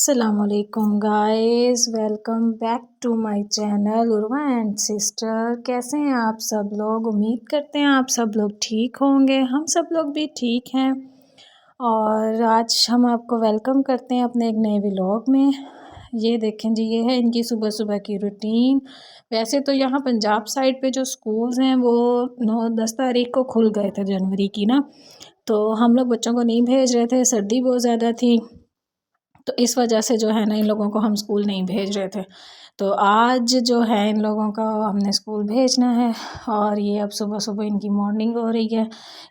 अस्सलामुअलैकुम guys, welcome back to my channel Urwa and sister. कैसे हैं आप सब लोग? उम्मीद करते हैं आप सब लोग ठीक होंगे। हम सब लोग भी ठीक हैं और आज हम आपको वेलकम करते हैं अपने एक नए व्लॉग में। ये देखें जी, ये है इनकी सुबह सुबह की रूटीन। वैसे तो यहाँ पंजाब साइड पे जो स्कूल्स हैं वो 9-10 तारीख को खुल गए थे जनवरी की ना, तो हम लोग बच्चों को नहीं भेज रहे थे, सर्दी बहुत ज़्यादा थी, तो इस वजह से जो है ना इन लोगों को हम स्कूल नहीं भेज रहे थे। तो आज जो है इन लोगों का हमने स्कूल भेजना है और ये अब सुबह सुबह इनकी मॉर्निंग हो रही है।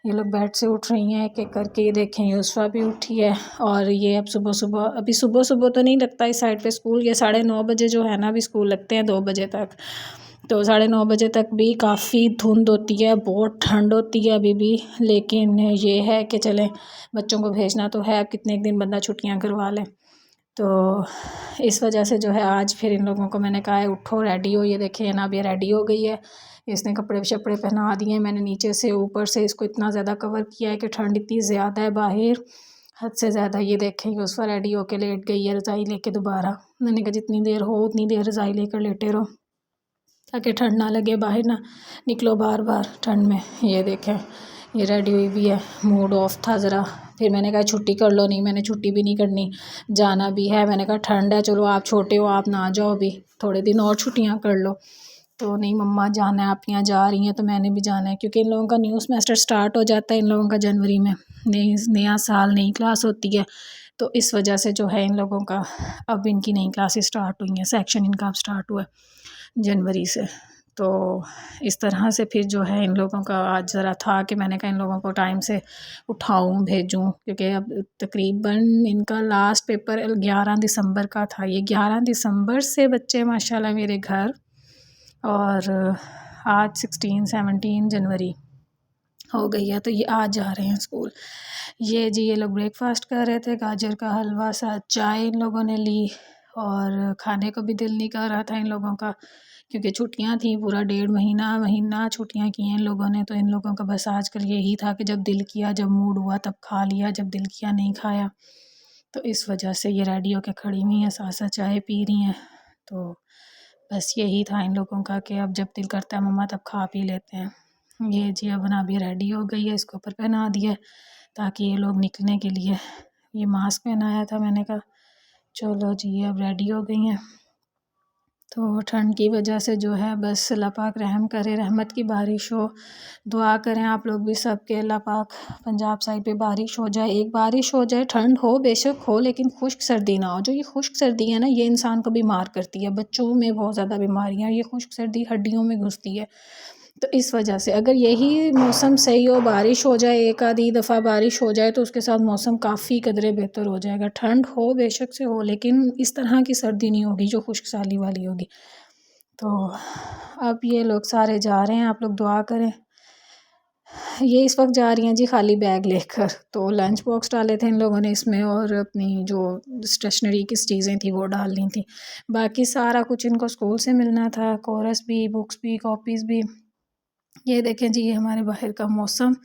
ये लोग बेड से उठ रही हैं एक एक करके। ये देखें यूसुफा भी उठी है और ये अब सुबह सुबह, अभी सुबह सुबह तो नहीं लगता इस साइड पे स्कूल, ये 9:30 बजे जो है ना अभी स्कूल लगते हैं 2 बजे तक। तो 9:30 बजे तक भी काफ़ी धुंध होती है, बहुत ठंड होती है अभी भी, लेकिन ये है कि चलें बच्चों को भेजना तो है, अब कितने एक दिन बंदा छुट्टियां करवा ले। तो इस वजह से जो है आज फिर इन लोगों को मैंने कहा है उठो रेडी हो। ये देखिए ना, अब ये रेडी हो गई है, इसने कपड़े शपड़े पहना दिए। मैंने नीचे से ऊपर से इसको इतना ज़्यादा कवर किया है कि ठंड इतनी ज़्यादा है बाहर, हद से ज़्यादा। ये देखें उस पर रेडी होके लेट गई है रज़ाई लेके दोबारा। मैंने कहा जितनी देर हो उतनी देर रज़ाई लेकर लेटे रहो ताकि ठंड ना लगे, बाहर ना निकलो बार बार ठंड में। ये देखें ये रेडी हुई भी है, मूड ऑफ था ज़रा। फिर मैंने कहा छुट्टी कर लो, नहीं मैंने छुट्टी भी नहीं करनी, जाना भी है। मैंने कहा ठंड है, चलो आप छोटे हो आप ना जाओ, अभी थोड़े दिन और छुट्टियां कर लो। तो नहीं मम्मा जाना है, आप यहाँ जा रही हैं तो मैंने भी जाना है, क्योंकि इन लोगों का न्यू सेमेस्टर स्टार्ट हो जाता है इन लोगों का जनवरी में। नया साल, नई क्लास होती है, तो इस वजह से जो है इन लोगों का अब इनकी नई क्लासेस स्टार्ट हुई हैं, सेक्शन इनका अब स्टार्ट हुआ है जनवरी से। तो इस तरह से फिर जो है इन लोगों का आज ज़रा था कि मैंने कहा इन लोगों को टाइम से उठाऊं भेजूं, क्योंकि अब तकरीबन इनका लास्ट पेपर 11 दिसंबर का था। ये 11 दिसंबर से बच्चे माशाल्लाह मेरे घर, और आज 16-17 जनवरी हो गई है, तो ये आज जा रहे हैं स्कूल। ये जी ये लोग ब्रेकफास्ट कर रहे थे, गाजर का हलवा साथ चाय इन लोगों ने ली, और खाने को भी दिल नहीं कर रहा था इन लोगों का, क्योंकि छुट्टियां थी, पूरा 1.5 महीना छुट्टियां की हैं इन लोगों ने। तो इन लोगों का बस आजकल यही था कि जब दिल किया, जब मूड हुआ तब खा लिया, जब दिल किया नहीं खाया। तो इस वजह से ये रेडी होकर खड़ी हुई हैं, साथ साथ चाय पी रही हैं। तो बस यही था इन लोगों का कि अब जब दिल करता है मम्मा तब खा पी लेते हैं। ये जी अब ना भी रेडी हो गई है, इसको ऊपर पहना दिया ताकि ये लोग निकलने के लिए। ये मास्क पहनाया था, मैंने कहा चलो जी ये अब रेडी हो गई हैं। तो ठंड की वजह से जो है बस अल्लाह पाक रहम करे, रहमत की बारिश हो। दुआ करें आप लोग भी सब के अल्लाह पाक पंजाब साइड पे बारिश हो जाए, एक बारिश हो जाए, ठंड हो बेशक हो, लेकिन खुश्क सर्दी ना हो। जो ये खुश्क सर्दी है ना, ये इंसान को बीमार करती है, बच्चों में बहुत ज़्यादा बीमारियाँ, ये खुश्क सर्दी हड्डियों में घुसती है। तो इस वजह से अगर यही मौसम सही हो, बारिश हो जाए, एक आधी दफ़ा बारिश हो जाए, तो उसके साथ मौसम काफ़ी कदरे बेहतर हो जाएगा। ठंड हो बेशक से हो, लेकिन इस तरह की सर्दी नहीं होगी जो खुश्क साली वाली होगी। तो अब ये लोग सारे जा रहे हैं, आप लोग दुआ करें। ये इस वक्त जा रही हैं जी खाली बैग लेकर। तो लंच बॉक्स डाले थे इन लोगों ने इसमें, और अपनी जो स्टेशनरी की चीज़ें थी वो डालनी थी। बाकी सारा कुछ इनको स्कूल से मिलना था, कोरस भी, बुक्स भी, कॉपीज़ भी। ये देखें जी ये हमारे बाहर का मौसम,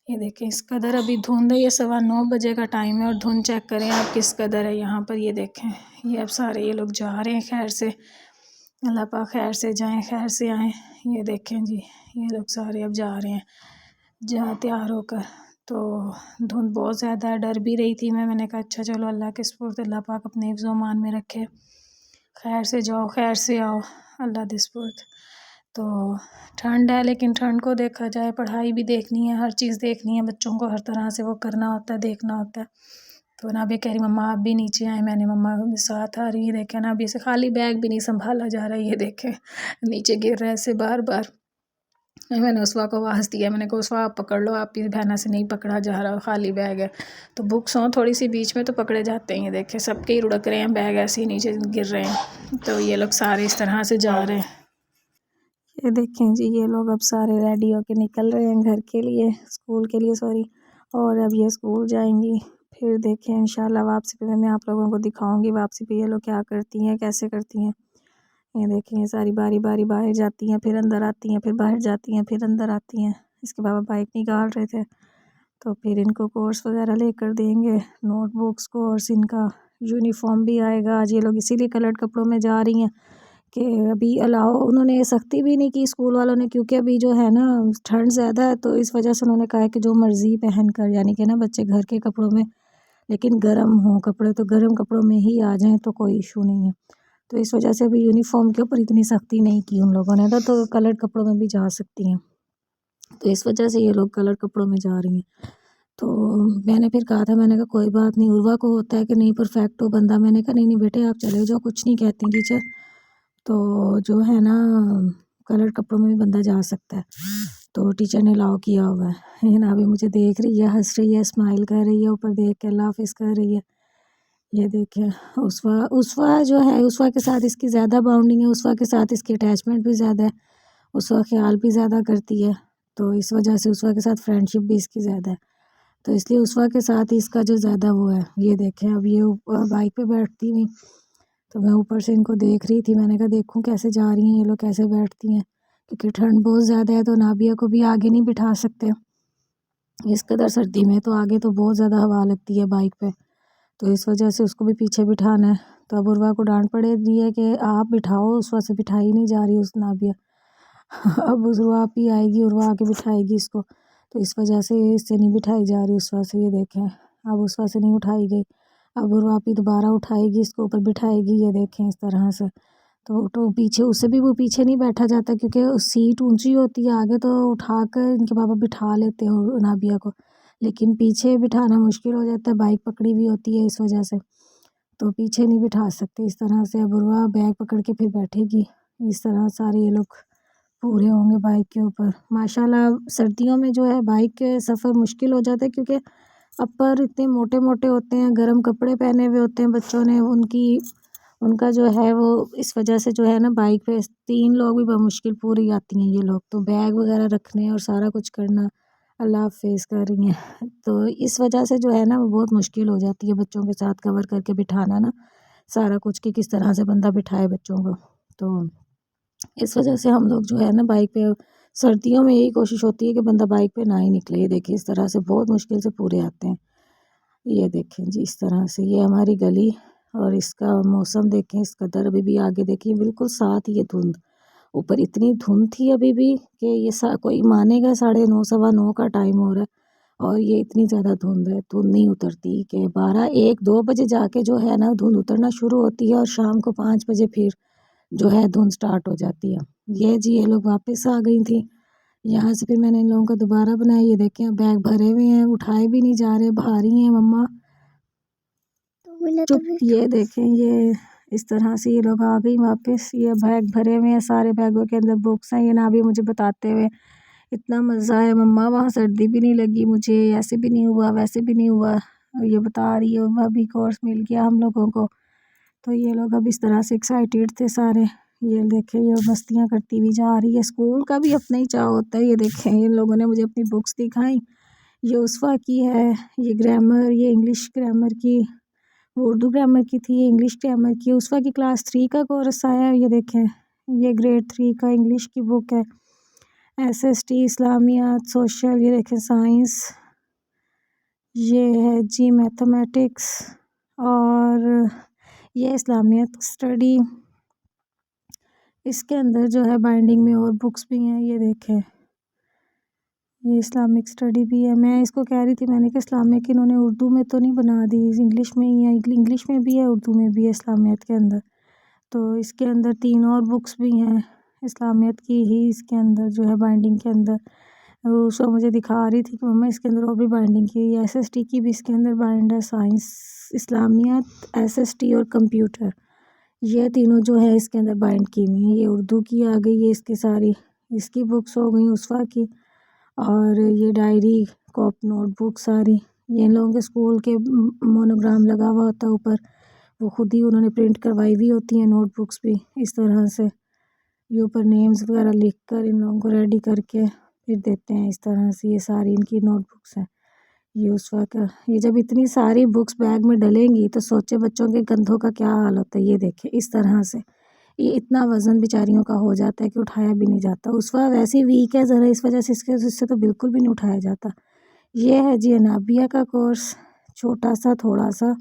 ये देखें इस कदर अभी धुंध है, ये 9:15 बजे का टाइम है और धुंध चेक करें आप किस कदर है यहाँ पर। ये देखें ये अब सारे ये लोग जा रहे हैं खैर से, अल्लाह पाक खैर से जाएं खैर से आएँ। ये देखें जी ये लोग सारे अब जा रहे हैं जहाँ तैयार होकर। तो धुंध बहुत ज़्यादा है, डर भी रही थी मैंने कहा अच्छा चलो अल्लाह के सुपुर्द, अल्लाह पाक अपने हिफ्ज़ व अमान में रखे, खैर से जाओ खैर से आओ, अल्लाह के सुपुर्द। तो ठंड है, लेकिन ठंड को देखा जाए, पढ़ाई भी देखनी है, हर चीज़ देखनी है, बच्चों को हर तरह से वो करना होता है, देखना होता है। तो ना भी कह रही मम्मा आप भी नीचे आए, मैंने मम्मा साथ आ रही है। देखें ना अभी से खाली बैग भी नहीं संभाला जा रहा है, ये देखें नीचे गिर रहा है ऐसे बार बार। मैंने उसवा को आवाज़ दिया, मैंने कहा उसवा आप पकड़ लो, आपकी बहना से नहीं पकड़ा जा रहा, खाली बैग है। तो बुक्स हों थोड़ी सी बीच में तो पकड़े जाते हैं। ये देखें सबके ही लुढ़क रहे हैं, बैग ऐसे ही नीचे गिर रहे हैं। तो ये लोग सारे इस तरह से जा रहे हैं। ये देखें जी ये लोग अब सारे रेडी होके निकल रहे हैं घर के लिए, स्कूल के लिए सॉरी। और अब ये स्कूल जाएंगी, फिर देखें इंशाल्लाह वापसी पे मैं आप लोगों को दिखाऊंगी वापसी पे ये लोग क्या करती हैं, कैसे करती हैं। ये देखें ये सारी बारी बारी बाहर जाती हैं, फिर अंदर आती हैं, फिर बाहर जाती हैं, फिर अंदर आती हैं। इसके बाबा बाइक निकाल रहे थे, तो फिर इनको कोर्स वगैरह लेकर देंगे, नोटबुक्स कोर्स इनका यूनिफॉर्म भी आएगा आज। ये लोग इसीलिए कलर्ड कपड़ों में जा रही हैं कि अभी अलाउ, उन्होंने सख्ती भी नहीं की स्कूल वालों ने, क्योंकि अभी जो है ना ठंड ज़्यादा है, तो इस वजह से उन्होंने कहा है कि जो मर्ज़ी पहन कर, यानी कि ना बच्चे घर के कपड़ों में, लेकिन गर्म हों कपड़े तो गर्म कपड़ों में ही आ जाएं तो कोई इशू नहीं है। तो इस वजह से अभी यूनिफॉर्म के ऊपर इतनी सख्ती नहीं की उन लोगों ने ना, तो कलर्ड कपड़ों में भी जा सकती हैं। तो इस वजह से ये लोग कलर कपड़ों में जा रही हैं। तो मैंने फिर कहा था, मैंने कहा कोई बात नहीं, उर्वा को होता है कि नहीं परफेक्ट हो बंदा, मैंने कहा नहीं नहीं बेटे आप चले जाओ, कुछ नहीं कहती टीचर। तो जो है ना कलर कपड़ों में भी बंदा जा सकता है, तो टीचर ने अलाउ किया हुआ है ना। अभी मुझे देख रही है, हंस रही है, स्माइल कर रही है, ऊपर देख के अल्लाह हाफिज़ कर रही है। ये देखिए उसवा, उसवा जो है, उसवा के साथ इसकी ज़्यादा बाउंडिंग है, उसवा के साथ इसकी अटैचमेंट भी ज़्यादा है, उसवा ख्याल भी ज़्यादा करती है, तो इस वजह से उसवा के साथ फ्रेंडशिप भी इसकी ज़्यादा है, तो इसलिए उसवा के साथ इसका जो ज़्यादा वो है। ये देखें अब ये बाइक पे बैठती नहीं, तो मैं ऊपर से इनको देख रही थी, मैंने कहा देखूं कैसे जा रही हैं ये लोग, कैसे बैठती हैं, क्योंकि ठंड बहुत ज़्यादा है, तो नाबिया को भी आगे नहीं बिठा सकते इस कदर सर्दी में, तो आगे तो बहुत ज़्यादा हवा लगती है बाइक पे, तो इस वजह से उसको भी पीछे बिठाना है। तो अब उर्वा को डांट पड़ रही है कि आप बिठाओ, उसवा से बिठाई नहीं जा रही उस नाबिया। अब उर्वा आप ही आएगी, उर्वा आके बिठाएगी इसको, तो इस वजह से इससे नहीं बिठाई जा रही उसवा से। ये देखें अब उसवा से नहीं उठाई गई, अब उर्वा आप ही दोबारा उठाएगी इसको, ऊपर बिठाएगी, ये देखें इस तरह से। तो पीछे उससे भी वो पीछे नहीं बैठा जाता, क्योंकि सीट ऊंची होती है, आगे तो उठाकर इनके पापा बिठा लेते हैं नाबिया को, लेकिन पीछे बिठाना मुश्किल हो जाता है, बाइक पकड़ी हुई होती है इस वजह से, तो पीछे नहीं बिठा सकते इस तरह से। अब उर्वा बैग पकड़ के फिर बैठेगी, इस तरह सारे ये लोग पूरे होंगे बाइक के ऊपर। माशाल्लाह सर्दियों में जो है बाइक के सफ़र मुश्किल हो जाता है, क्योंकि अपर इतने मोटे मोटे होते हैं, गर्म कपड़े पहने हुए होते हैं बच्चों ने, उनका जो है वो, इस वजह से जो है ना बाइक पे 3 लोग भी मुश्किल पूरी आती हैं ये लोग, तो बैग वगैरह रखने और सारा कुछ करना अल्लाह फेस कर रही हैं। तो इस वजह से जो है ना वो बहुत मुश्किल हो जाती है बच्चों के साथ कवर करके बिठाना ना सारा कुछ, कि किस तरह से बंदा बिठाए बच्चों को। तो इस वजह से हम लोग जो है ना बाइक पे सर्दियों में यही कोशिश होती है कि बंदा बाइक पे ना ही निकले। ये देखिए इस तरह से बहुत मुश्किल से पूरे आते हैं। ये देखें जी इस तरह से, ये हमारी गली और इसका मौसम देखें, इस कदर अभी भी आगे देखिए बिल्कुल साथ ये धुंध, ऊपर इतनी धुंध थी अभी भी कि ये कोई मानेगा 9:30 9:15 का टाइम हो रहा है, और ये इतनी ज़्यादा धुंध है, धुंध नहीं उतरती कि 12 1 2 बजे जाके जो है ना धुंध उतरना शुरू होती है, और शाम को 5 बजे फिर जो है धुंध स्टार्ट हो जाती है। ये जी ये लोग वापस आ गई थी, यहाँ से फिर मैंने इन लोगों को दोबारा बनाया। ये देखें बैग भरे हुए हैं, उठाए भी नहीं जा रहे, भारी हैं मम्मा चुप। ये देखें ये इस तरह से ये लोग आ गई वापस, ये बैग भरे हुए हैं, सारे बैगों के अंदर बुक्स हैं। ये ना भी मुझे बताते हुए इतना मज़ा है मम्मा, वहाँ सर्दी भी नहीं लगी मुझे, ऐसे भी नहीं हुआ वैसे भी नहीं हुआ। ये बता रही है वह भी कोर्स मिल गया हम लोगों को, तो ये लोग अब इस तरह से एक्साइटेड थे सारे। ये देखें ये मस्तियाँ करती हुई जा रही है, स्कूल का भी अपना ही चाव होता है। ये देखें इन लोगों ने मुझे अपनी बुक्स दिखाई, ये उसवा की है, ये ग्रामर, ये इंग्लिश ग्रामर की, उर्दू ग्रामर की थी, ये इंग्लिश ग्रामर की। उसवा की क्लास 3 का कोर्स आया है। ये देखें ये ग्रेड 3 का इंग्लिश की बुक है, SST इस्लामियात सोशल, ये देखें साइंस, ये है जी मैथमेटिक्स, और ये इस्लामियत स्टडी। इसके अंदर जो है बाइंडिंग में और बुक्स भी हैं। ये देखें ये इस्लामिक स्टडी भी है। मैं इसको कह रही थी, मैंने कहा इस्लामिक इन्होंने उर्दू में तो नहीं बना दी, इंग्लिश में ही है, इंग्लिश में भी है उर्दू में भी है इस्लामियत के अंदर। तो इसके अंदर 3 और बुक्स भी हैं इस्लामियत की ही, इसके अंदर जो है बाइंडिंग के अंदर। उसको मुझे दिखा रही थी कि मम्मा इसके अंदर और भी बाइंडिंग की है, SST की भी इसके अंदर बाइंड है, साइंस इस्लामियत SST और कंप्यूटर, ये तीनों जो है इसके अंदर बाइंड की हुई हैं। ये उर्दू की आ गई है इसकी सारी, इसकी बुक्स हो गई उसवा की, और ये डायरी कॉप नोटबुक सारी, ये इन लोगों के स्कूल के मोनोग्राम लगा हुआ होता है ऊपर, वो खुद ही उन्होंने प्रिंट करवाई हुई होती हैं नोटबुक्स भी इस तरह से। ये ऊपर नेम्स वगैरह लिख कर इन लोगों को रेडी करके फिर देते हैं इस तरह से। ये सारी इनकी नोटबुक्स हैं ये उसवा का। ये जब इतनी सारी बुक्स बैग में डलेंगी तो सोचे बच्चों के कंधों का क्या हाल होता है। ये देखें इस तरह से, ये इतना वज़न बेचारियों का हो जाता है कि उठाया भी नहीं जाता। उसवा वैसे वीक है ज़रा, इस वजह से इससे तो बिल्कुल भी नहीं उठाया जाता। ये है जी अनाबिया का कोर्स, छोटा सा थोड़ा सा,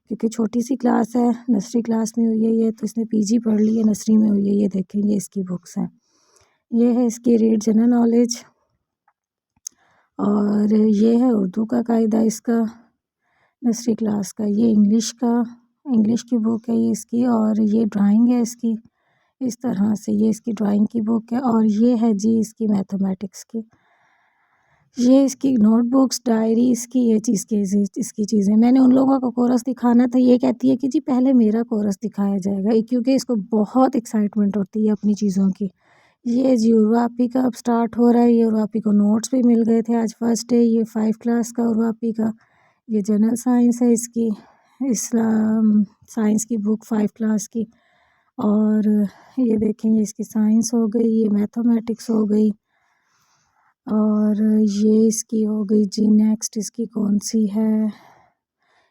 क्योंकि छोटी सी क्लास है, नर्सरी क्लास में हुई है ये, तो इसने पीजी पढ़ ली है, नर्सरी में हुई है। ये देखें, ये इसकी बुक्स हैं। ये है इसकी रीड जनरल नॉलेज, और ये है उर्दू का कायदा इसका नर्सरी क्लास का। ये इंग्लिश की बुक है ये इसकी, और ये ड्राइंग है इसकी इस तरह से। ये इसकी ड्राइंग की बुक है, और ये है जी इसकी मैथमेटिक्स की। ये इसकी नोटबुक्स, डायरी इसकी, ये चीज़ की इसकी चीज़ें। मैंने उन लोगों का कोरस दिखाना था, ये कहती है कि जी पहले मेरा कोरस दिखाया जाएगा, क्योंकि इसको बहुत एक्साइटमेंट होती है अपनी चीज़ों की। ये जी उर्वापी का अब स्टार्ट हो रहा है। ये उर्वापी को नोट्स भी मिल गए थे आज फर्स्ट डे। ये 5 क्लास का उर्वापी का। ये जनरल साइंस है इसकी, इस्लाम साइंस की बुक 5 क्लास की। और ये देखें, ये इसकी साइंस हो गई, ये मैथमेटिक्स हो गई, और ये इसकी हो गई जी। नेक्स्ट इसकी कौन सी है,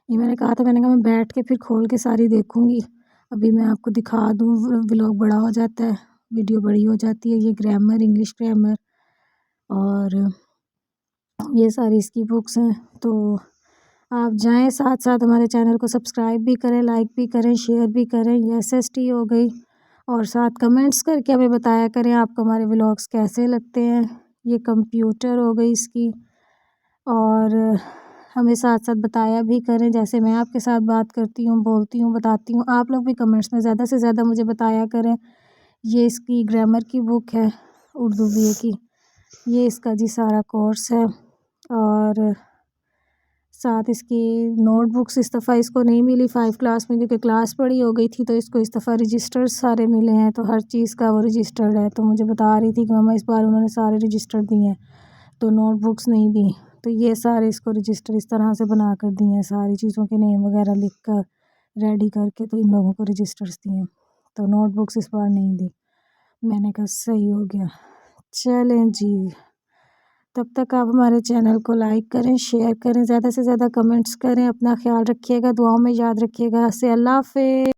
ये मैंने कहा था, मैंने कहा मैं बैठ के फिर खोल के सारी देखूंगी। अभी मैं आपको दिखा दूँ, व्लॉग बड़ा हो जाता है, वीडियो बड़ी हो जाती है। ये ग्रामर, इंग्लिश ग्रामर, और ये सारी इसकी बुक्स हैं। तो आप जाएं, साथ साथ हमारे चैनल को सब्सक्राइब भी करें, लाइक भी करें, शेयर भी करें। ये SST हो गई, और साथ कमेंट्स करके हमें बताया करें आपको हमारे व्लॉग्स कैसे लगते हैं। ये कंप्यूटर हो गई इसकी, और हमें साथ साथ बताया भी करें, जैसे मैं आपके साथ बात करती हूँ, बोलती हूँ, बताती हूँ, आप लोग भी कमेंट्स में ज़्यादा से ज़्यादा मुझे बताया करें। ये इसकी ग्रामर की बुक है, उर्दू BA की। ये इसका जी सारा कोर्स है, और साथ इसकी नोटबुक्स इस दफ़ा इसको नहीं मिली 5 क्लास में, क्योंकि क्लास बड़ी हो गई थी, तो इसको इस दफ़ा रजिस्टर्स सारे मिले हैं, तो हर चीज़ का वो रजिस्टर्ड है। तो मुझे बता रही थी कि मम्मा इस बार उन्होंने सारे रजिस्टर दिए हैं, तो नोटबुक्स नहीं दी। तो ये सारे इसको रजिस्टर इस तरह से बना कर दिए हैं, सारी चीज़ों के नेम वगैरह लिख कर रेडी करके, तो इन लोगों को रजिस्टर्स दिए। तो नोटबुक्स इस बार नहीं दी। मैंने कहा सही हो गया। चलें जी, तब तक आप हमारे चैनल को लाइक करें, शेयर करें, ज़्यादा से ज़्यादा कमेंट्स करें। अपना ख्याल रखिएगा, दुआओं में याद रखिएगा से। अल्लाह हाफ़िज़।